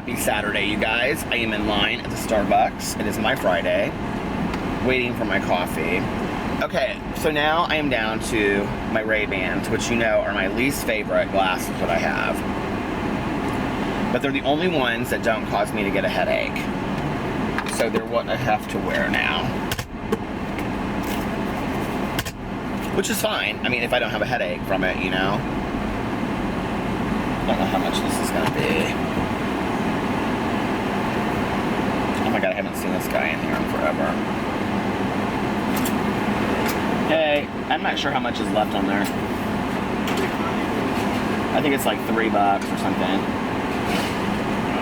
Happy Saturday, you guys. I am in line at the Starbucks. It is my Friday, waiting for my coffee. Okay, so now I am down to my Ray-Bans, which you know are my least favorite glasses that I have. But they're the only ones that don't cause me to get a headache. So they're what I have to wear now. Which is fine. I mean, if I don't have a headache from it, you know. I don't know how much this is going to be. Oh my god, I haven't seen this guy in here in forever. Hey, I'm not sure how much is left on there. I think it's like $3 or something.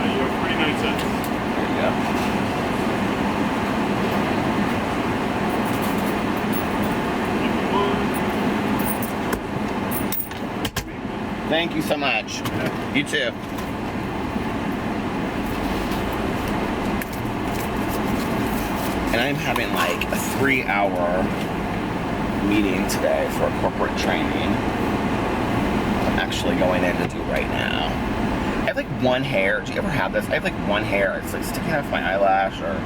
You have 49 cents. There you go. Thank you so much. Yeah. You too. And I'm having like a 3-hour meeting today for a corporate training. I'm actually going in to do right now. I have like one hair. Do you ever have this? I have like one hair. It's like sticking out of my eyelash or...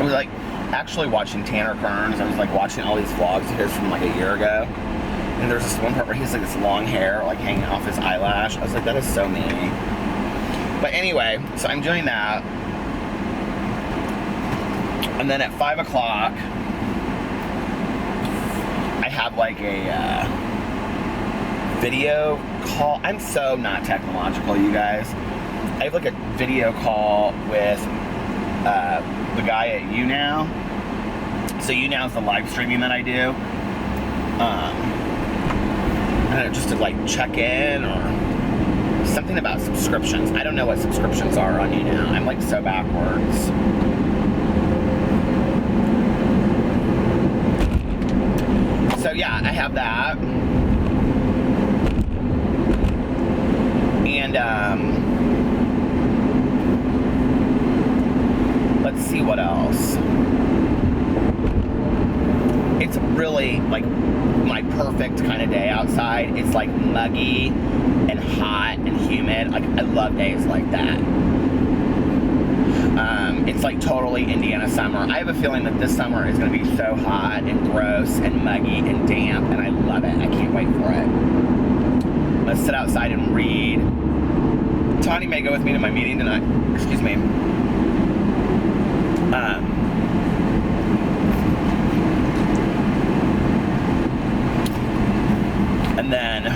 I was like actually watching Tanner Kearns. I was like watching all these vlogs of his from like a year ago. And there's this one part where he's like this long hair like hanging off his eyelash. I was like, that is so me. But anyway, so I'm doing that. And then at 5 o'clock, I have like a video call. I'm so not technological, you guys. I have like a video call with the guy at YouNow. So YouNow is the live streaming that I do. I don't know, just to like check in or something about subscriptions. I don't know what subscriptions are on YouNow. I'm like so backwards. So yeah, I have that. And let's see what else. It's really like my perfect kind of day outside. It's like muggy and hot and humid. Like I love days like that. It's like totally Indiana summer. I have a feeling that this summer is going to be so hot and gross and muggy and damp, and I love it. I can't wait for it. Let's sit outside and read. Tawny may go with me to my meeting tonight. Excuse me. And then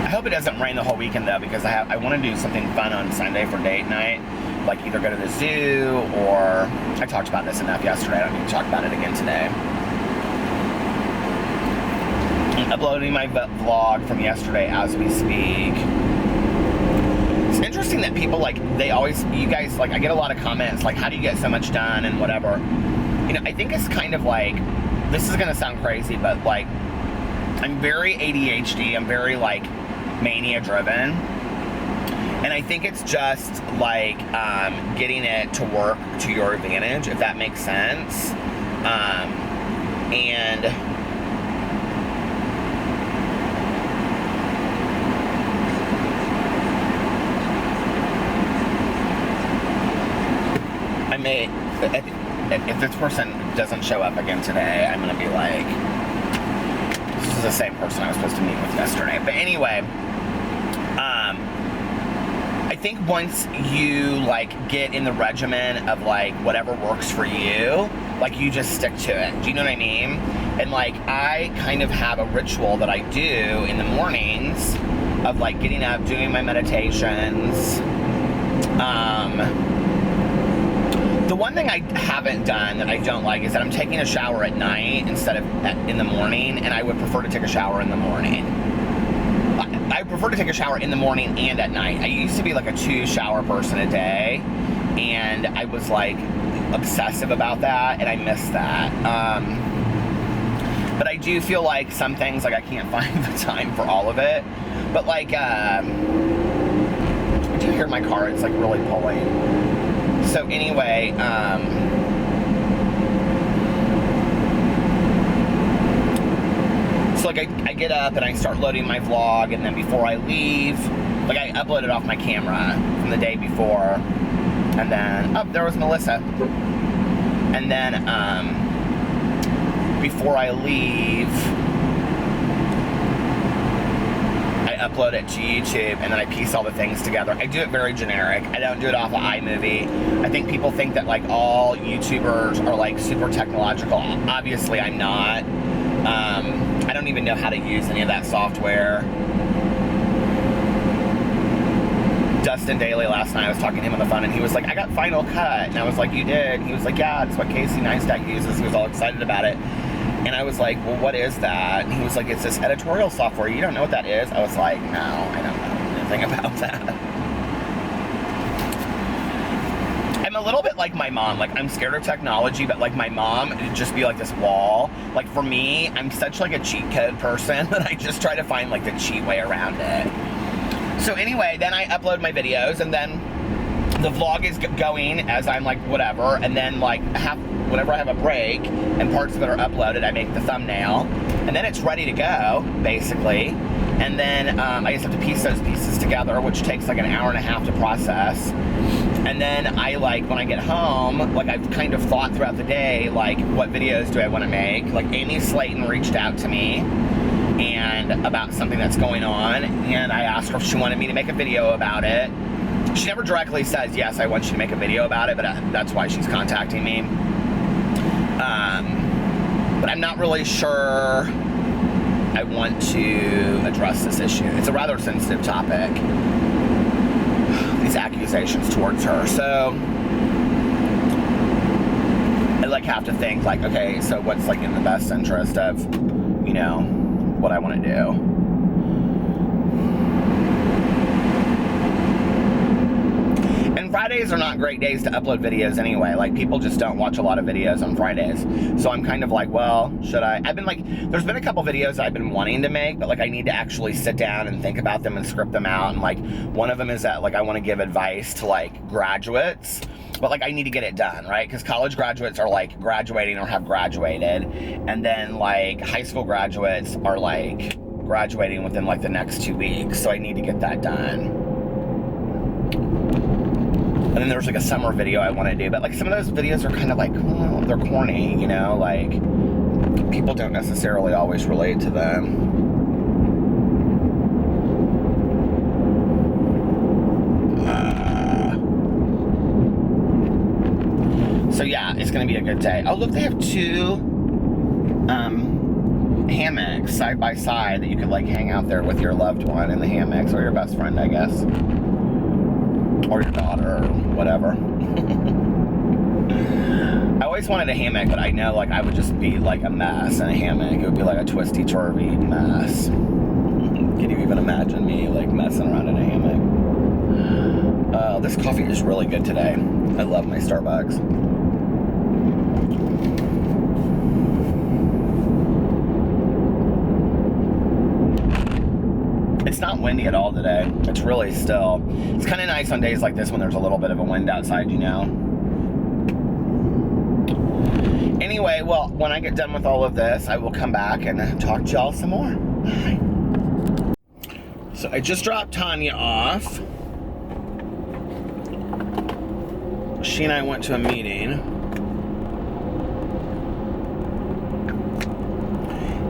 I hope it doesn't rain the whole weekend though, because I want to do something fun on Sunday for date night, like either go to the zoo or I talked about this enough yesterday. I don't need to talk about it again today. I'm uploading my vlog from yesterday as we speak. It's interesting that people like you guys like I get a lot of comments like, how do you get so much done and whatever. You know, I think it's kind of like, this is gonna sound crazy, but like I'm very ADHD. I'm very like mania driven, and I think it's just like getting it to work to your advantage, if that makes sense. And I may, if this person doesn't show up again today, I'm gonna be like, this is the same person I was supposed to meet with yesterday. But anyway, I think once you like get in the regimen of like whatever works for you, like you just stick to it. Do you know what I mean? And like I kind of have a ritual that I do in the mornings of like getting up, doing my meditations. The one thing I haven't done that I don't like is that I'm taking a shower at night instead of in the morning, and I would prefer to take a shower in the morning. I prefer to take a shower in the morning and at night. I used to be like a 2-shower person a day, and I was like obsessive about that, and I miss that. But I do feel like some things, like I can't find the time for all of it. But like, I do hear my car, it's like really pulling. So anyway, so like like I get up and I start loading my vlog, and then before I leave, like I upload it off my camera from the day before, and then, oh, there was Melissa. And then, before I leave, I upload it to YouTube, and then I piece all the things together. I do it very generic. I don't do it off of iMovie. I think people think that like all YouTubers are like super technological. Obviously, I'm not. I don't even know how to use any of that software. Dustin Daly last night, I was talking to him on the phone, and he was like, I got Final Cut. And I was like, you did? He was like, yeah, it's what Casey Neistat uses. He was all excited about it. And I was like, well, what is that? And he was like, it's this editorial software. You don't know what that is? I was like, no, I don't know anything about that. I'm a little bit like my mom. Like, I'm scared of technology, but like my mom, it'd just be like this wall. Like for me, I'm such like a cheat code person that I just try to find like the cheat way around it. So anyway, then I upload my videos, and then the vlog is going as I'm like whatever, and then like whenever I have a break and parts of it are uploaded, I make the thumbnail, and then it's ready to go, basically. And then I just have to piece those pieces together, which takes like an hour and a half to process. And then I like, when I get home, like I've kind of thought throughout the day, like what videos do I want to make? Like Amy Slayton reached out to me and about something that's going on, and I asked her if she wanted me to make a video about it. She never directly says, yes, I want you to make a video about it, but that's why she's contacting me. But I'm not really sure I want to address this issue. It's a rather sensitive topic, these accusations towards her. So I like have to think like, okay, so what's like in the best interest of, you know, what I want to do. And Fridays are not great days to upload videos anyway. Like, people just don't watch a lot of videos on Fridays. So I'm kind of like, well, should I? I've been like, there's been a couple videos I've been wanting to make, but like I need to actually sit down and think about them and script them out. And like, one of them is that like I want to give advice to like graduates, but like I need to get it done, right? Because college graduates are like graduating or have graduated, and then like high school graduates are like graduating within like the next 2 weeks, so I need to get that done. And then there's like a summer video I want to do, but like some of those videos are kind of like, well, they're corny, you know, like people don't necessarily always relate to them. So yeah, it's gonna be a good day. Oh look, they have 2 hammocks side by side that you could like hang out there with your loved one in the hammocks, or your best friend, I guess, or your daughter, or whatever. I always wanted a hammock, but I know like I would just be like a mess in a hammock. It would be like a twisty turvy mess. Can you even imagine me like messing around in a hammock? This coffee is really good today. I love my Starbucks. It's not windy at all today. It's really still. It's kind of nice on days like this when there's a little bit of a wind outside, you know. Anyway, well, when I get done with all of this, I will come back and talk to y'all some more. Bye. So I just dropped Tanya off. She and I went to a meeting.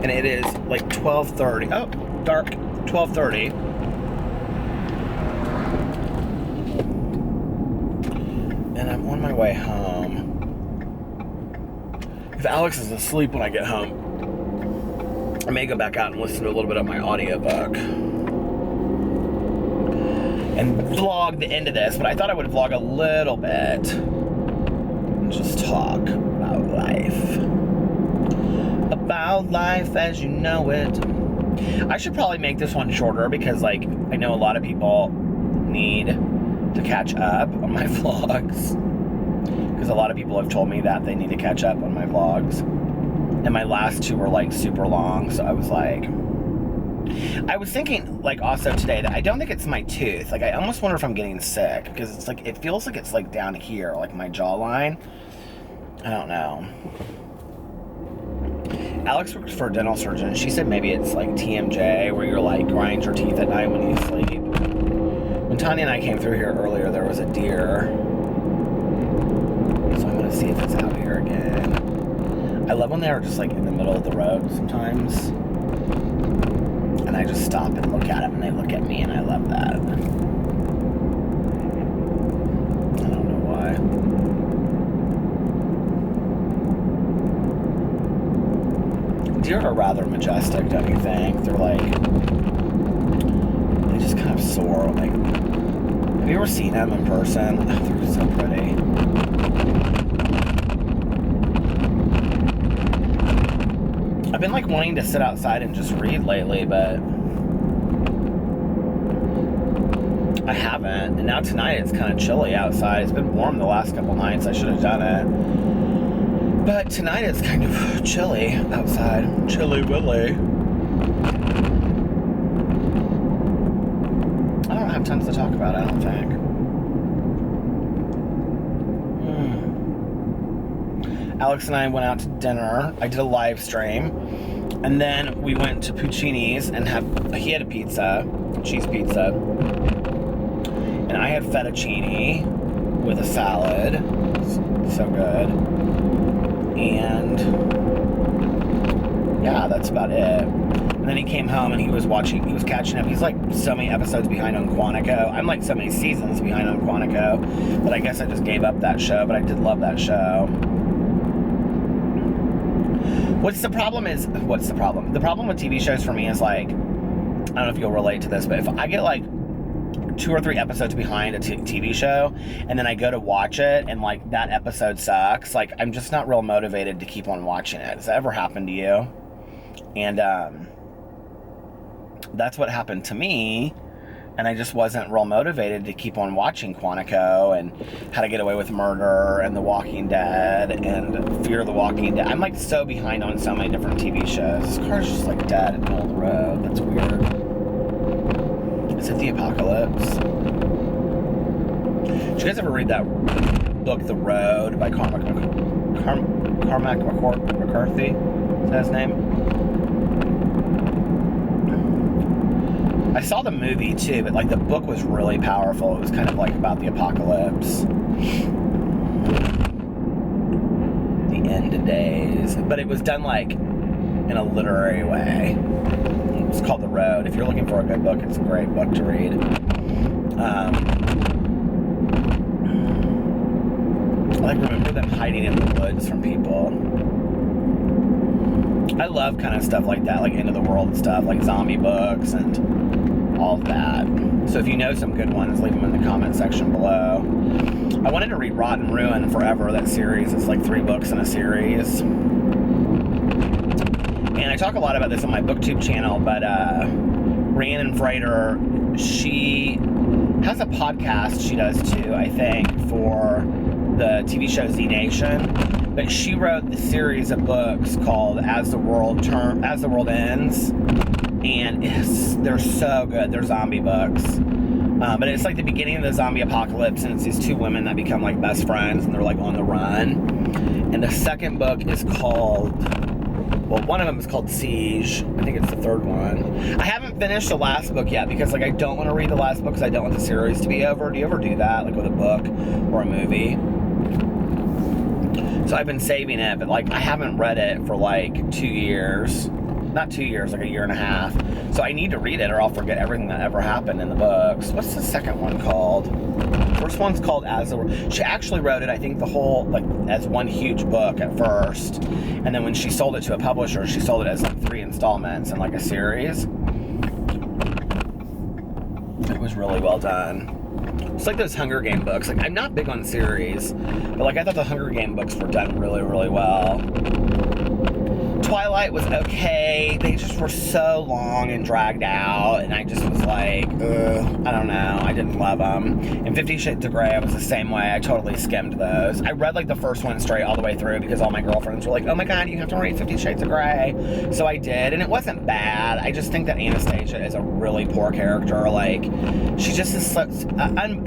And it is like 12:30. Oh, dark. 12:30. And I'm on my way home. If Alex is asleep when I get home, I may go back out and listen to a little bit of my audiobook and vlog the end of this, but I thought I would vlog a little bit and just talk about life. About life as you know it. I should probably make this one shorter because, like, I know a lot of people need to catch up on my vlogs. Because a lot of people have told me that they need to catch up on my vlogs. And my last 2 were, like, super long. So I was like... I was thinking, like, also today that I don't think it's my tooth. Like, I almost wonder if I'm getting sick. Because it's, like, it feels like it's, like, down here. Like, my jawline. I don't know. Alex works for a dental surgeon. She said maybe it's like TMJ, where you're like grind your teeth at night when you sleep. When Tanya and I came through here earlier, there was a deer. So I'm gonna see if it's out here again. I love when they're just like in the middle of the road sometimes. And I just stop and look at them and they look at me and I love that. I don't know why. Deer are rather majestic, don't you think? They're like, they just kind of soar. Like, have you ever seen them in person? Oh, they're so pretty. I've been like wanting to sit outside and just read lately, but I haven't. And now tonight it's kind of chilly outside. It's been warm the last couple nights. I should have done it. But tonight it's kind of chilly outside. Chilly willy. I don't have tons to talk about, I don't think. Alex and I went out to dinner. I did a live stream. And then we went to Puccini's and he had a pizza, cheese pizza. And I had fettuccine with a salad. So good. And yeah, that's about it. And then he came home and he was catching up. He's like so many episodes behind on Quantico. I'm like so many seasons behind on Quantico. But I guess I just gave up that show, but I did love that show. What's the problem? The problem with TV shows for me is like, I don't know if you'll relate to this, but if I get like 2 or 3 episodes behind a TV show, and then I go to watch it, and like that episode sucks, like I'm just not real motivated to keep on watching it. Has that ever happened to you? And that's what happened to me, and I just wasn't real motivated to keep on watching Quantico, and How to Get Away with Murder, and The Walking Dead, and Fear the Walking Dead. I'm like so behind on so many different TV shows. This car's just like dead in the middle of the road. That's weird. Is it the apocalypse? Did you guys ever read that book, The Road, by Cormac McCarthy? Is that his name? I saw the movie too, but like the book was really powerful. It was kind of like about the apocalypse. The end of days. But it was done like in a literary way. It's called The Road. If you're looking for a good book, it's a great book to read. I like remember them hiding in the woods from people. I love kind of stuff like that, like end of the world stuff, like zombie books and all of that. So if you know some good ones, leave them in the comment section below. I wanted to read Rotten Ruin forever, that series. It's like 3 books in a series. And I talk a lot about this on my BookTube channel, but Rhiannon Frater, she has a podcast she does too, I think, for the TV show Z Nation. But she wrote the series of books called As the World Ends, and they're so good. They're zombie books. But it's like the beginning of the zombie apocalypse, and it's these 2 women that become like best friends, and they're like on the run. And the second book is called, well, one of them is called Siege. I think it's the 3rd one. I haven't finished the last book yet because like I don't want to read the last book because I don't want the series to be over. Do you ever do that, like with a book or a movie? So I've been saving it, but like I haven't read it for like 2 years. Not 2 years, like a year and a half. So I need to read it or I'll forget everything that ever happened in the books. What's the second one called? First one's called As the World. She actually wrote it, I think, the whole, like, as one huge book at first. And then when she sold it to a publisher, she sold it as like 3 installments and like a series. It was really well done. It's like those Hunger Game books. Like, I'm not big on series, but like I thought the Hunger Game books were done really, really well. Twilight was okay. They just were so long and dragged out, and I just was like, ugh, I don't know. I didn't didn't love them. And 50 Shades of Grey, I was the same way. I totally skimmed those. I read like the first one straight all the way through because all my girlfriends were like, oh my god, you have to read 50 Shades of Grey. So I did, and it wasn't bad. I just think that Anastasia is a really poor character. Like, she just is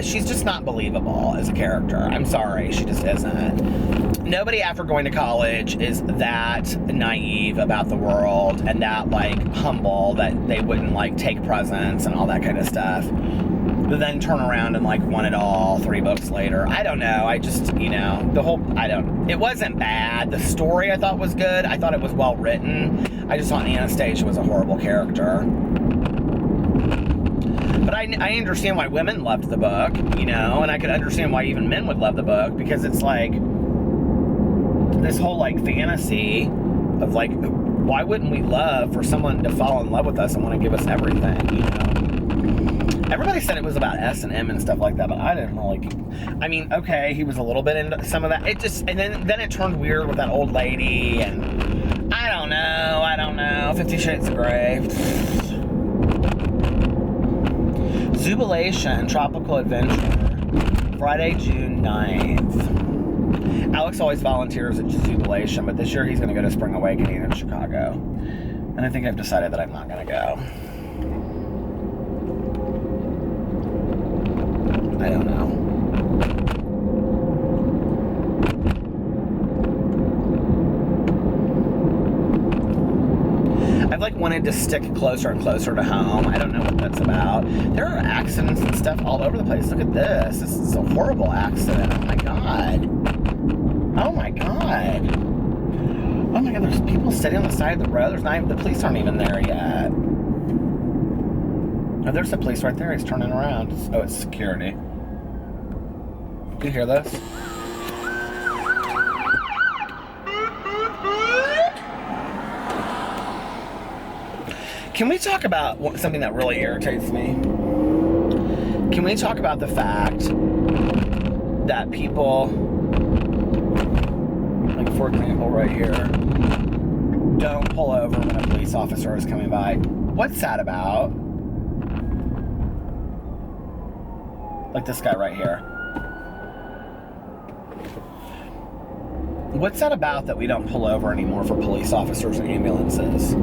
she's just not believable as a character. I'm sorry, she just isn't. Nobody after going to college is that naive about the world and that like humble that they wouldn't like take presents and all that kind of stuff, but then turn around and like want it all 3 books later. I don't know. I just, you know, it wasn't bad. The story I thought was good. I thought it was well written. I just thought Anastasia was a horrible character. But I understand why women loved the book, you know, and I could understand why even men would love the book, because it's like this whole like fantasy of like, why wouldn't we love for someone to fall in love with us and want to give us everything, you know? Everybody said it was about S&M and stuff like that, but I didn't really. I mean, okay, he was a little bit into some of that. It just, and then it turned weird with that old lady, and I don't know. 50 Shades of Grey. Zubilation, Tropical Adventure, Friday, June 9th. Alex always volunteers at Jubilation, but this year he's going to go to Spring Awakening in Chicago. And I think I've decided that I'm not going to go. I don't know. I've like wanted to stick closer and closer to home. I don't know what that's about. There are accidents and stuff all over the place. Look at this. This is a horrible accident. Oh my god. Oh my god. Oh my god, there's people sitting on the side of the road. There's not even, the police aren't even there yet. Oh, there's the police right there. He's turning around. Oh, it's security. Do you hear this? Can we talk about something that really irritates me? Can we talk about the fact that people, like for example right here, don't pull over when a police officer is coming by? What's that about? Like this guy right here. What's that about that we don't pull over anymore for police officers and ambulances?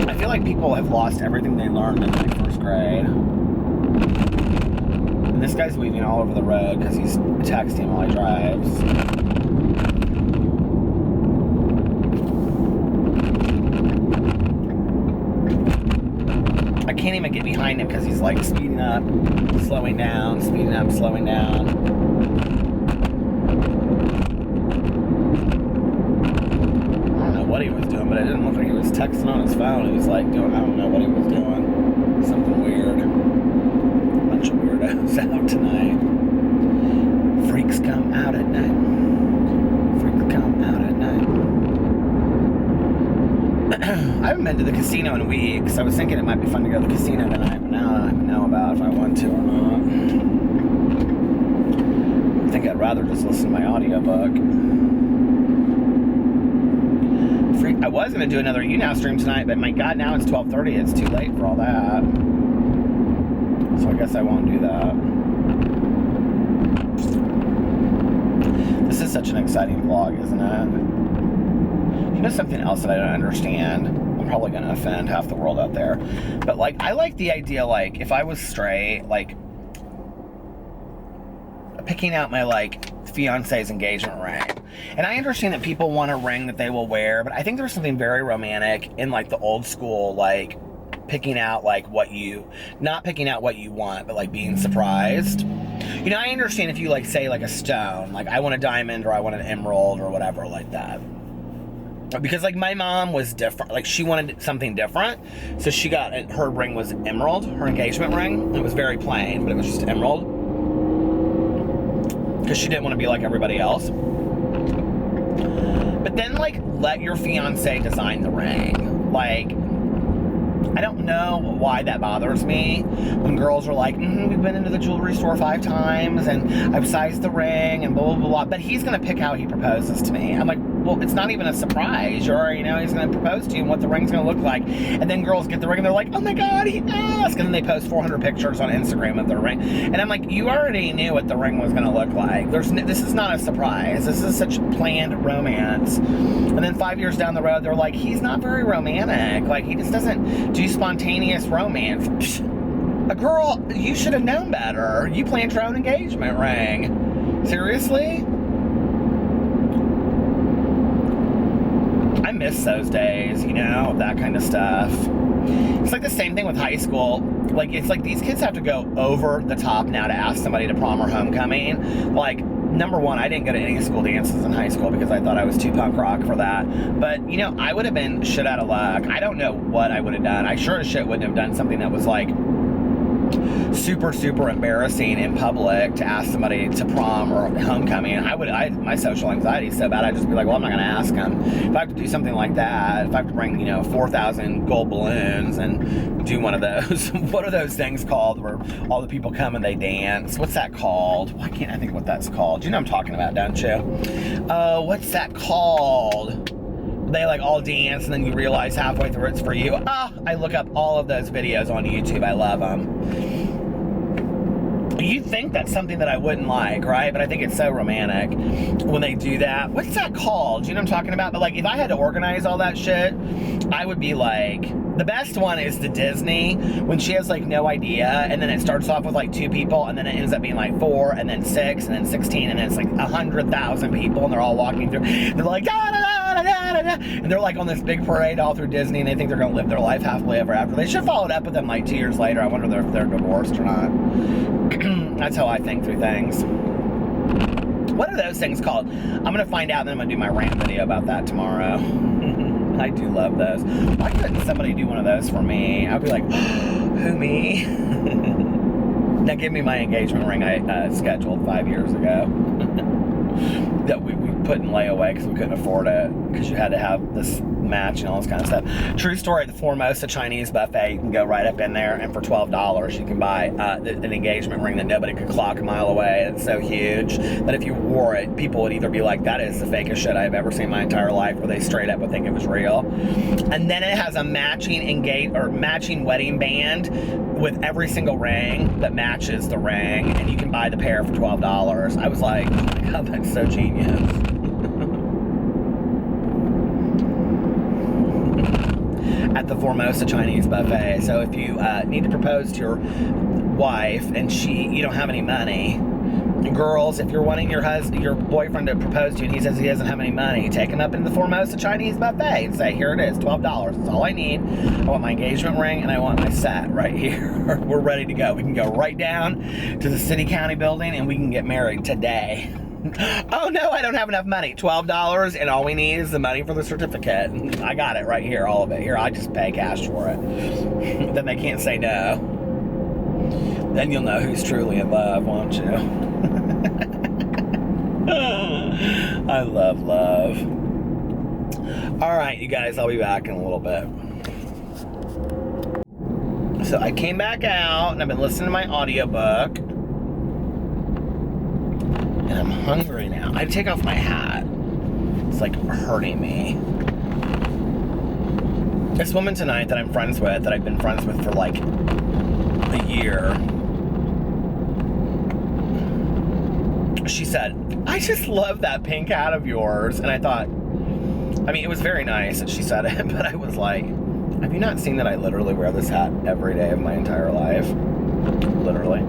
I feel like people have lost everything they learned in like first grade. And this guy's weaving all over the road because he's texting while he drives. I can't even get behind him because he's like speeding up, slowing down, speeding up, slowing down. I don't know what he was doing, but it didn't look like he was texting on his phone. He was like doing, I don't know what he was doing. Something weird. Bunch of weirdos out tonight. Freaks come out at night. Freaks come out at night. I haven't been to the casino in weeks. I was thinking it might be fun to go to the casino tonight, but now I don't even know about if I want to or not. I think I'd rather just listen to my audiobook. I was going to do another YouNow stream tonight, but my god, now it's 12:30. It's too late for all that. So I guess I won't do that. This is such an exciting vlog, isn't it? You know something else that I don't understand? I'm probably going to offend half the world out there. But, like, I like the idea, like, if I was straight, like, picking out my, like, fiance's engagement ring. And I understand that people want a ring that they will wear, but I think there's something very romantic in, like, the old school, like, picking out, like, not picking out what you want, but, like, being surprised. You know, I understand if you, like, say, like, a stone, like, I want a diamond or I want an emerald or whatever like that. Because, like, my mom was different. Like, she wanted something different. So she got, her ring was emerald, her engagement ring. It was very plain, but it was just emerald. Because she didn't want to be like everybody else. But then, like, let your fiance design the ring. Like, I don't know why that bothers me when girls are like, we've been into the jewelry store 5 times and I've sized the ring and blah, blah, blah, but he's going to pick how he proposes to me. I'm like, well, it's not even a surprise. You already know he's going to propose to you and what the ring's going to look like. And then girls get the ring and they're like, oh my God, he asked. And then they post 400 pictures on Instagram of their ring. And I'm like, you already knew what the ring was going to look like. This is not a surprise. This is such planned romance. And then 5 years down the road, they're like, he's not very romantic. Like, he just doesn't do spontaneous romance. Psh, a girl, you should have known better. You planned your own engagement ring. Seriously? I miss those days, you know, that kind of stuff. It's like the same thing with high school. Like, it's like these kids have to go over the top now to ask somebody to prom or homecoming. Like, number one, I didn't go to any school dances in high school because I thought I was too punk rock for that. But, you know, I would have been shit out of luck. I don't know what I would have done. I sure as shit wouldn't have done something that was like super, super embarrassing in public to ask somebody to prom or homecoming. My social anxiety is so bad, I'd just be like, well, I'm not going to ask them. If I have to do something like that, if I have to bring, you know, 4,000 gold balloons and do one of those, what are those things called where all the people come and they dance? What's that called? Why can't I think of what that's called? You know what I'm talking about, don't you? What's that called? They like all dance and then you realize halfway through it's for you. I look up all of those videos on YouTube. I love them. You'd think that's something that I wouldn't like, right? But I think it's so romantic when they do that. What's that called? You know what I'm talking about? But like, if I had to organize all that shit, I would be like, the best one is the Disney, when she has like no idea, and then it starts off with like 2 people, and then it ends up being like 4, and then 6, and then 16, and then it's like 100,000 people, and they're all walking through. They're like, da da da da da da, and they're like on this big parade all through Disney, and they think they're gonna live their life happily ever after. They should follow it up with them like 2 years later. I wonder if they're divorced or not. That's how I think through things. What are those things called? I'm gonna find out, and then I'm gonna do my rant video about that tomorrow. I do love those. Why couldn't somebody do one of those for me? I'd be like, who, me? Now give me my engagement ring I scheduled 5 years ago. That we put in layaway because we couldn't afford it, because you had to have this match and all this kind of stuff. True story, at the Formosa Chinese buffet, you can go right up in there, and for $12 you can buy an engagement ring that nobody could clock a mile away. It's so huge that if you wore it, people would either be like, that is the fakest shit I've ever seen in my entire life, or they straight up would think it was real. And then it has a matching wedding band with every single ring that matches the ring, and you can buy the pair for $12. I was like, oh my God, that's so genius. At the Formosa Chinese buffet. So if you need to propose to your wife and you don't have any money, girls, if you're wanting your boyfriend to propose to you and he says he doesn't have any money, take him up into the Formosa Chinese buffet and say, here it is, $12. That's all I need. I want my engagement ring and I want my set right here. We're ready to go. We can go right down to the city county building and we can get married today. Oh no, I don't have enough money. $12, and all we need is the money for the certificate. I got it right here, all of it. Here, I just pay cash for it. Then they can't say no. Then you'll know who's truly in love, won't you? I love love. All right, you guys, I'll be back in a little bit. So I came back out, and I've been listening to my audiobook. And I'm hungry now. I take off my hat. It's like hurting me. This woman tonight that I'm friends with, that I've been friends with for like a year, she said, I just love that pink hat of yours. And I thought, I mean, it was very nice that she said it, but I was like, have you not seen that I literally wear this hat every day of my entire life? Literally.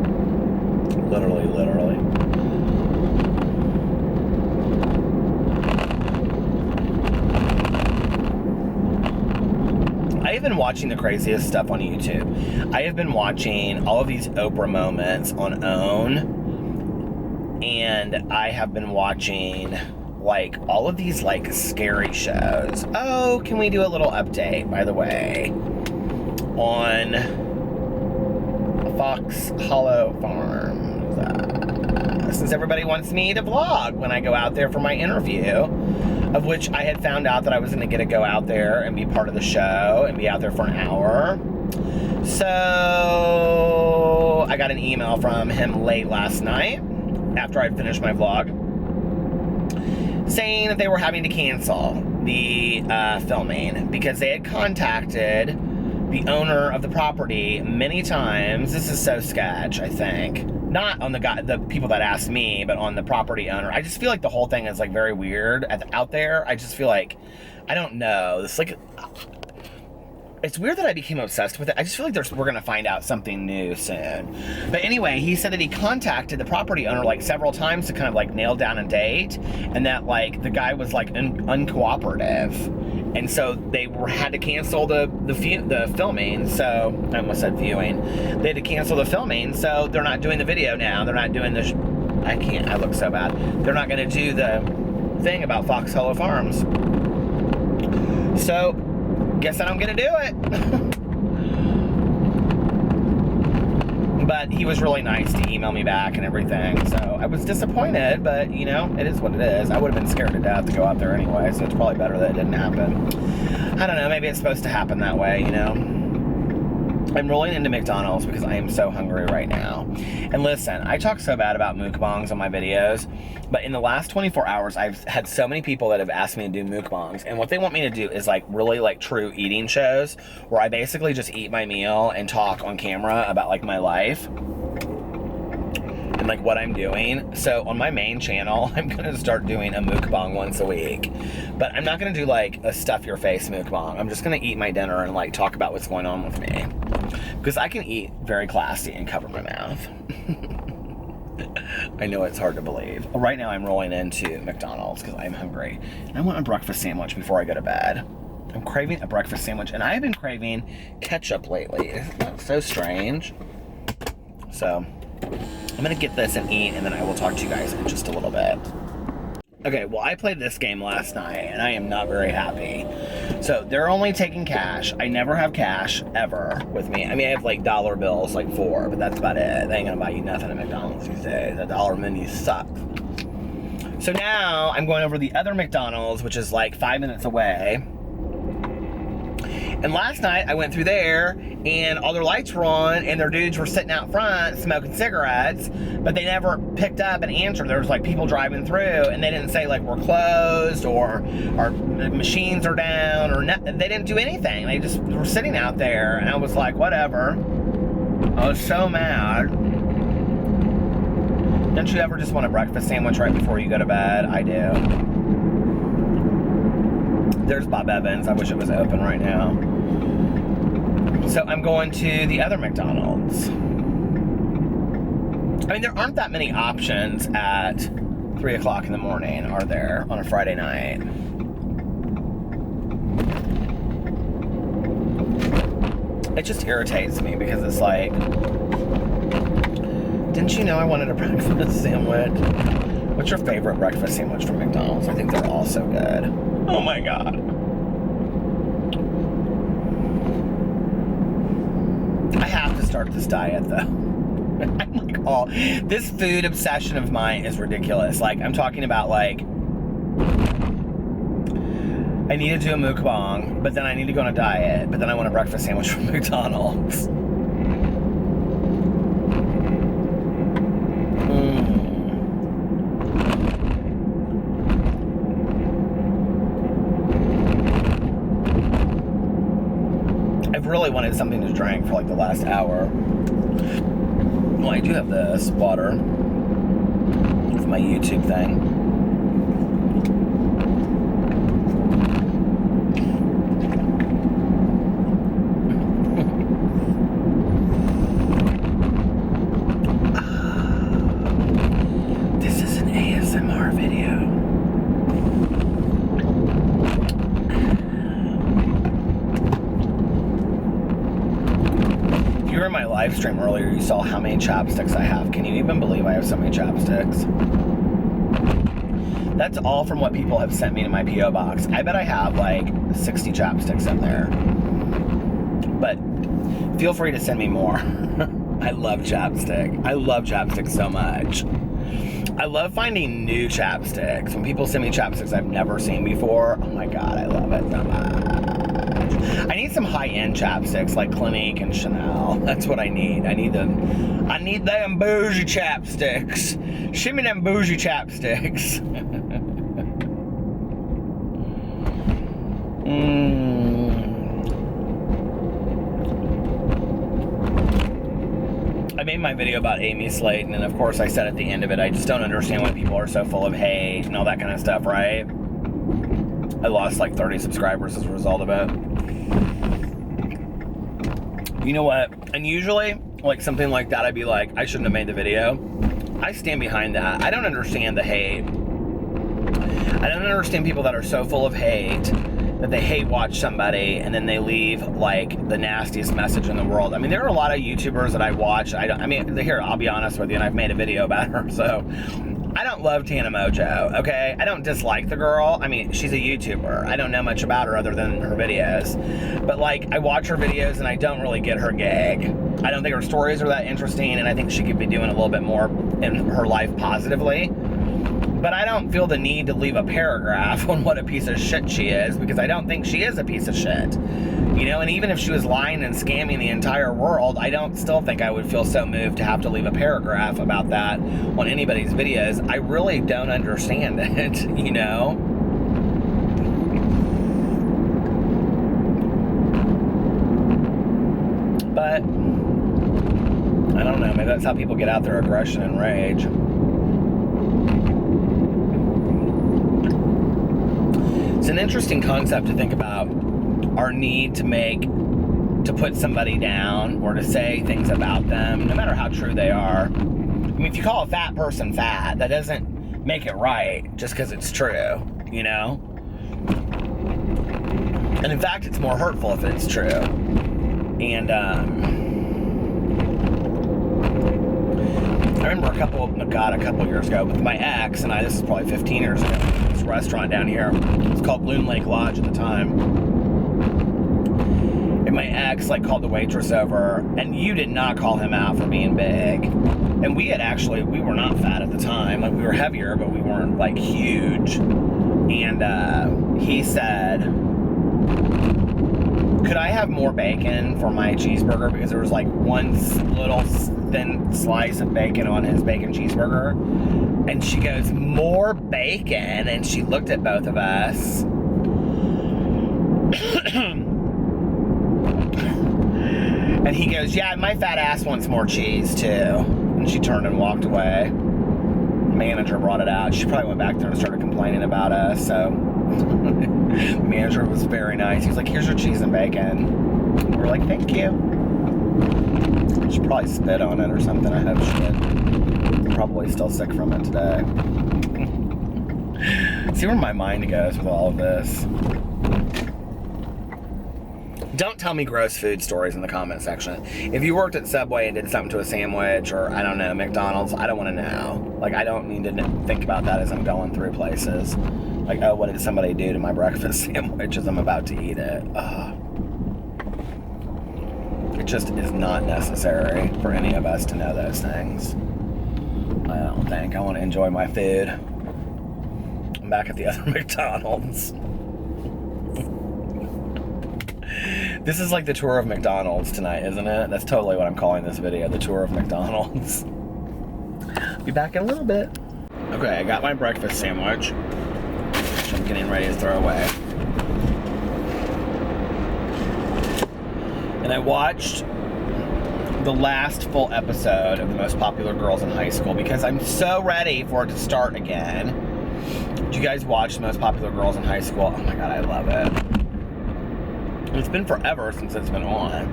Literally, literally. I have been watching the craziest stuff on YouTube. I have been watching all of these Oprah moments on OWN, and I have been watching like all of these like scary shows. Oh, can we do a little update, by the way, on Fox Hollow Farms? Since everybody wants me to vlog when I go out there for my interview, of which I had found out that I was going to get to go out there and be part of the show and be out there for an hour. So I got an email from him late last night after I'd finished my vlog saying that they were having to cancel the filming because they had contacted the owner of the property many times. This is so sketch, I think. Not on the people that asked me, but on the property owner. I just feel like the whole thing is like very weird out there. I just feel like, I don't know. It's like, it's weird that I became obsessed with it. I just feel like we're gonna find out something new soon. But anyway, he said that he contacted the property owner like several times to kind of like nail down a date, and that like the guy was like uncooperative. And so they had to cancel the filming. So I almost said viewing. They had to cancel the filming. So they're not doing the video now. They're not doing the. I look so bad. They're not going to do the thing about Fox Hollow Farms. So guess I don't get to do it. But he was really nice to email me back and everything. So I was disappointed, but you know, it is what it is. I would have been scared to death to go out there anyway, so it's probably better that it didn't happen. I don't know, maybe it's supposed to happen that way, you know? I'm rolling into McDonald's because I am so hungry right now. And listen, I talk so bad about mukbangs on my videos, but in the last 24 hours, I've had so many people that have asked me to do mukbangs, and what they want me to do is like really like true eating shows, where I basically just eat my meal and talk on camera about like my life and like what I'm doing. So on my main channel, I'm gonna start doing a mukbang once a week, but I'm not gonna do like a stuff your face mukbang. I'm just gonna eat my dinner and like talk about what's going on with me, because I can eat very classy and cover my mouth. I know it's hard to believe. Right now I'm rolling into McDonald's because I'm hungry and I want a breakfast sandwich before I go to bed. I'm craving a breakfast sandwich, and I have been craving ketchup lately. Isn't that so strange? So I'm gonna get this and eat, and then I will talk to you guys in just a little bit. Okay, well, I played this game last night, and I am not very happy. So they're only taking cash. I never have cash, ever, with me. I mean, I have, like, dollar bills, like 4, but that's about it. They ain't gonna buy you nothing at McDonald's these days. The dollar menu sucks. So now, I'm going over to the other McDonald's, which is, like, 5 minutes away. And last night, I went through there, and all their lights were on, and their dudes were sitting out front smoking cigarettes, but they never picked up and answered. There was, like, people driving through, and they didn't say, like, we're closed, or our machines are down, or they didn't do anything. They just were sitting out there, and I was like, whatever. I was so mad. Don't you ever just want a breakfast sandwich right before you go to bed? I do. There's Bob Evans. I wish it was open right now. So I'm going to the other McDonald's. I mean, there aren't that many options at 3 o'clock in the morning, are there, on a Friday night? It just irritates me because it's like, didn't you know I wanted a breakfast sandwich? What's your favorite breakfast sandwich from McDonald's? I think they're all so good. Oh my God. I have to start this diet though. I'm like, oh, this food obsession of mine is ridiculous. Like, I'm talking about like, I need to do a mukbang, but then I need to go on a diet, but then I want a breakfast sandwich from McDonald's. I've really wanted something to drink for like the last hour. Well, I do have this water with my YouTube thing. This is an ASMR video. You were in my live stream earlier, you saw how many chopsticks I have. Can you even believe I have so many chopsticks? That's all from what people have sent me to my P.O. box. I bet I have like 60 chopsticks in there. But feel free to send me more. I love chapstick. I love chapstick so much. I love finding new chapsticks. When people send me chapsticks I've never seen before, oh my god, I love it so much. I need some high-end chapsticks like Clinique and Chanel. That's what I need. I need them bougie chapsticks. Shimmy them bougie chapsticks. I made my video about Amy Slayton, and of course I said at the end of it, I just don't understand why people are so full of hate and all that kind of stuff, right? I lost like 30 subscribers as a result of it. You know what? And usually, like something like that, I'd be like, I shouldn't have made the video. I stand behind that. I don't understand the hate. I don't understand people that are so full of hate that they hate watch somebody and then they leave like the nastiest message in the world. I mean, there are a lot of YouTubers that I watch. Here, I'll be honest with you, and I've made a video about her, so I don't love Tana Mojo, okay? I don't dislike the girl. I mean, she's a YouTuber. I don't know much about her other than her videos. But like, I watch her videos and I don't really get her gig. I don't think her stories are that interesting, and I think she could be doing a little bit more in her life positively. But I don't feel the need to leave a paragraph on what a piece of shit she is, because I don't think she is a piece of shit. You know, and even if she was lying and scamming the entire world, I don't still think I would feel so moved to have to leave a paragraph about that on anybody's videos. I really don't understand it, you know? But I don't know, maybe that's how people get out their aggression and rage. It's an interesting concept to think about, our need to put somebody down or to say things about them, no matter how true they are. I mean, if you call a fat person fat, that doesn't make it right just because it's true, you know? And in fact, it's more hurtful if it's true. And I remember a couple years ago with my ex, and this is probably 15 years ago, this restaurant down here. It was called Loon Lake Lodge at the time. And my ex called the waitress over, and you did not call him out for being big. And we were not fat at the time. Like, we were heavier, but we weren't like huge. And he said, could I have more bacon for my cheeseburger? Because there was like one little thin slice of bacon on his bacon cheeseburger. And she goes, more bacon? And she looked at both of us. And he goes, yeah, my fat ass wants more cheese too. And she turned and walked away. The manager brought it out. She probably went back there and started complaining about us, so. The manager was very nice. He was like, here's your cheese and bacon. We were like, thank you. She probably spit on it or something. I hope she did. I'm probably still sick from it today. See where my mind goes with all of this. Don't tell me gross food stories in the comment section. If you worked at Subway and did something to a sandwich, or, I don't know, McDonald's, I don't want to know. Like, I don't need to think about that as I'm going through places. Like, oh, what did somebody do to my breakfast sandwich as I'm about to eat it? Ugh. It just is not necessary for any of us to know those things. I don't think. I want to enjoy my food. I'm back at the other McDonald's. This is like the tour of McDonald's tonight, isn't it? That's totally what I'm calling this video, the tour of McDonald's. Be back in a little bit. Okay, I got my breakfast sandwich, which I'm getting ready to throw away. And I watched the last full episode of The Most Popular Girls in High School because I'm so ready for it to start again. Did you guys watch The Most Popular Girls in High School? Oh my god, I love it. It's been forever since it's been on.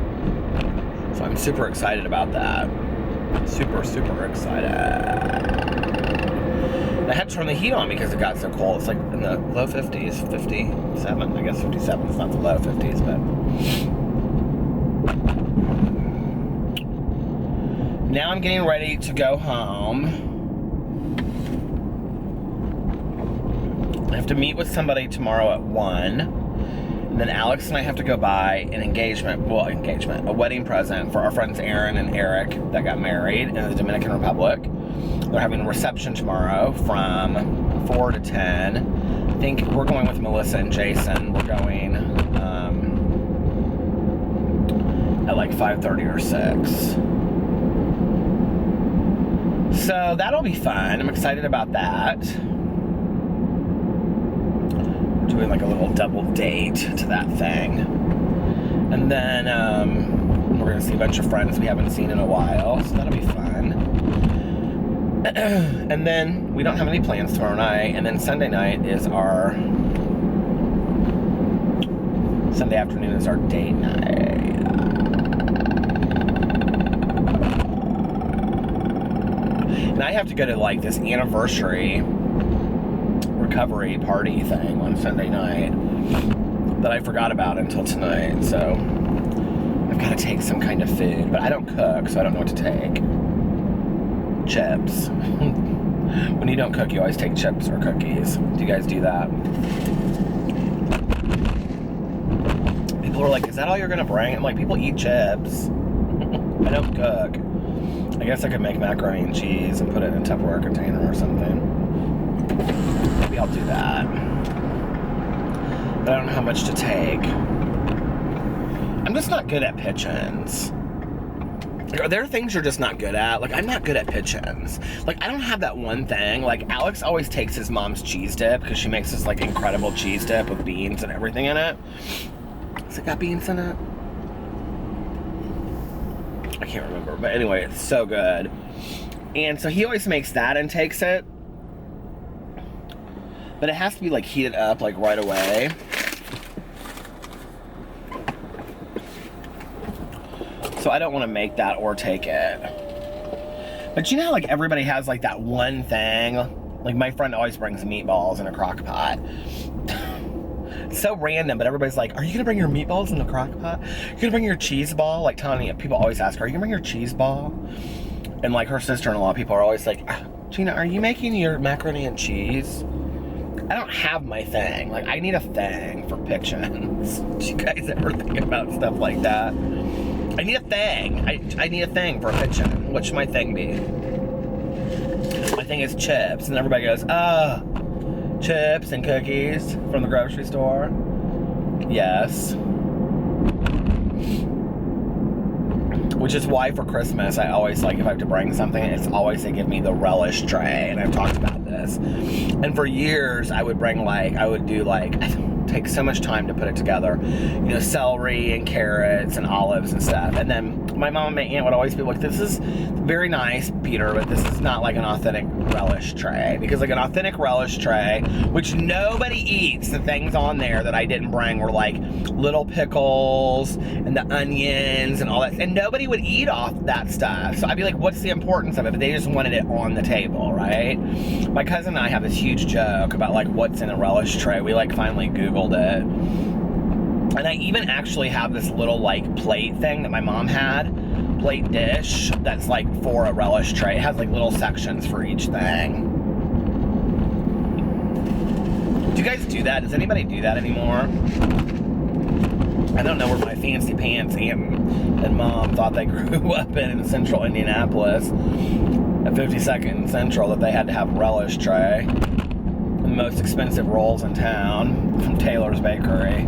So I'm super excited about that. Super, super excited. I had to turn the heat on because it got so cold. It's like in the low 50s, 57. I guess 57 is not the low 50s, but. Now I'm getting ready to go home. I have to meet with somebody tomorrow at 1. And then Alex and I have to go buy a wedding present for our friends Aaron and Eric that got married in the Dominican Republic. They're having a reception tomorrow from 4 to 10. I think we're going with Melissa and Jason. We're going at like 5:30 or 6. So that'll be fun. I'm excited about that. We're doing like a little double date to that thing. And then we're going to see a bunch of friends we haven't seen in a while. So that'll be fun. And then we don't have any plans tomorrow night. And then Sunday night is our... Sunday afternoon is our date night. And I have to go to like this anniversary recovery party thing on Sunday night that I forgot about until tonight. So I've got to take some kind of food, but I don't cook, so I don't know what to take. Chips. When you don't cook, you always take chips or cookies. Do you guys do that? People are like, is that all you're gonna bring? I'm like, people eat chips. I don't cook. I guess I could make macaroni and cheese and put it in a Tupperware container or something. Maybe I'll do that. But I don't know how much to take. I'm just not good at pitch-ins. Are there things you're just not good at? Like, I'm not good at pitch-ins. Like, I don't have that one thing. Like, Alex always takes his mom's cheese dip because she makes this, like, incredible cheese dip with beans and everything in it. Has it got beans in it? I can't remember. But anyway, it's so good. And so he always makes that and takes it. But it has to be, like, heated up, like, right away. So I don't want to make that or take it. But you know how, like, everybody has, like, that one thing? Like, my friend always brings meatballs in a crock pot. It's so random, but everybody's like, are you gonna bring your meatballs in the crock pot? You're gonna bring your cheese ball? Like, Tanya, people always ask her, are you gonna bring your cheese ball? And, like, her sister-in-law, people are always like, Gina, are you making your macaroni and cheese? I don't have my thing. Like, I need a thing for pitch-ins. Do you guys ever think about stuff like that? I need a thing. I need a thing for a pitch-in. What should my thing be? My thing is chips. And everybody goes, chips and cookies from the grocery store? Yes. Which is why for Christmas, I always, like, if I have to bring something, it's always they give me the relish tray. And I've talked about this. And for years, I would bring, like, I would do, like, take so much time to put it together. You know, celery and carrots and olives and stuff. And then my mom and my aunt would always be like, this is very nice, Peter, but this is not like an authentic relish tray. Because like an authentic relish tray, which nobody eats, the things on there that I didn't bring were like little pickles and the onions and all that. And nobody would eat off that stuff. So I'd be like, what's the importance of it? But they just wanted it on the table, right? My cousin and I have this huge joke about like what's in a relish tray. We like finally Googled it. And I even actually have this little like plate thing that my mom had, plate dish, that's like for a relish tray. It has like little sections for each thing. Do you guys do that? Does anybody do that anymore? I don't know where my fancy pants aunt and mom thought they grew up in central Indianapolis, at 52nd and Central, that they had to have a relish tray. The most expensive rolls in town from Taylor's Bakery.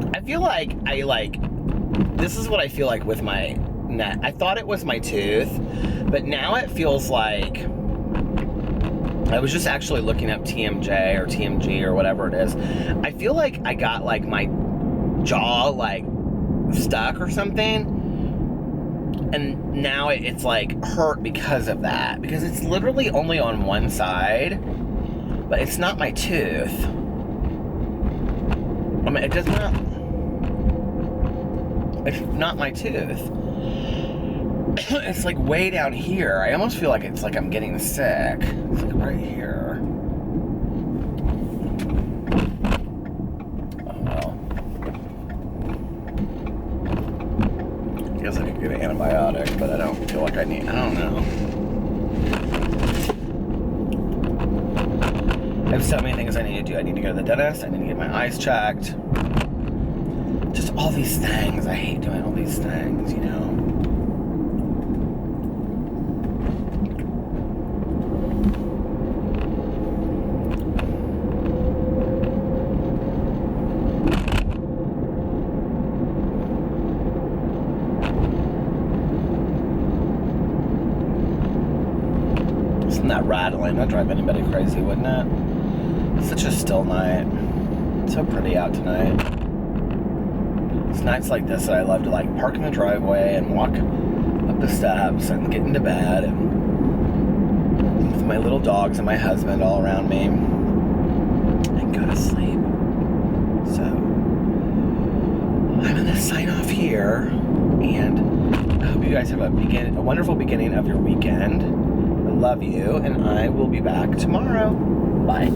I feel like this is what I feel like with my neck. I thought it was my tooth, but now it feels like, I was just actually looking up TMJ or TMG or whatever it is. I feel like I got like my jaw like stuck or something. And now it's like hurt because of that. Because it's literally only on one side, but it's not my tooth. I mean, it does not, it's not my tooth. It's like way down here. I almost feel like it's like I'm getting sick. It's like right here. Oh well. I guess I could get an antibiotic, but I don't feel like I need, I don't know. I have so many things I need to do. I need to go to the dentist. I need to get my eyes checked. Just all these things. I hate doing all these things, you know. Isn't that rattling? That'd drive anybody crazy, wouldn't it? Such a still night. It's so pretty out tonight. It's nights like this that I love to like park in the driveway and walk up the steps and get into bed and with my little dogs and my husband all around me and go to sleep. So I'm gonna sign off here, and I hope you guys have a wonderful beginning of your weekend. I love you, and I will be back tomorrow. Bye.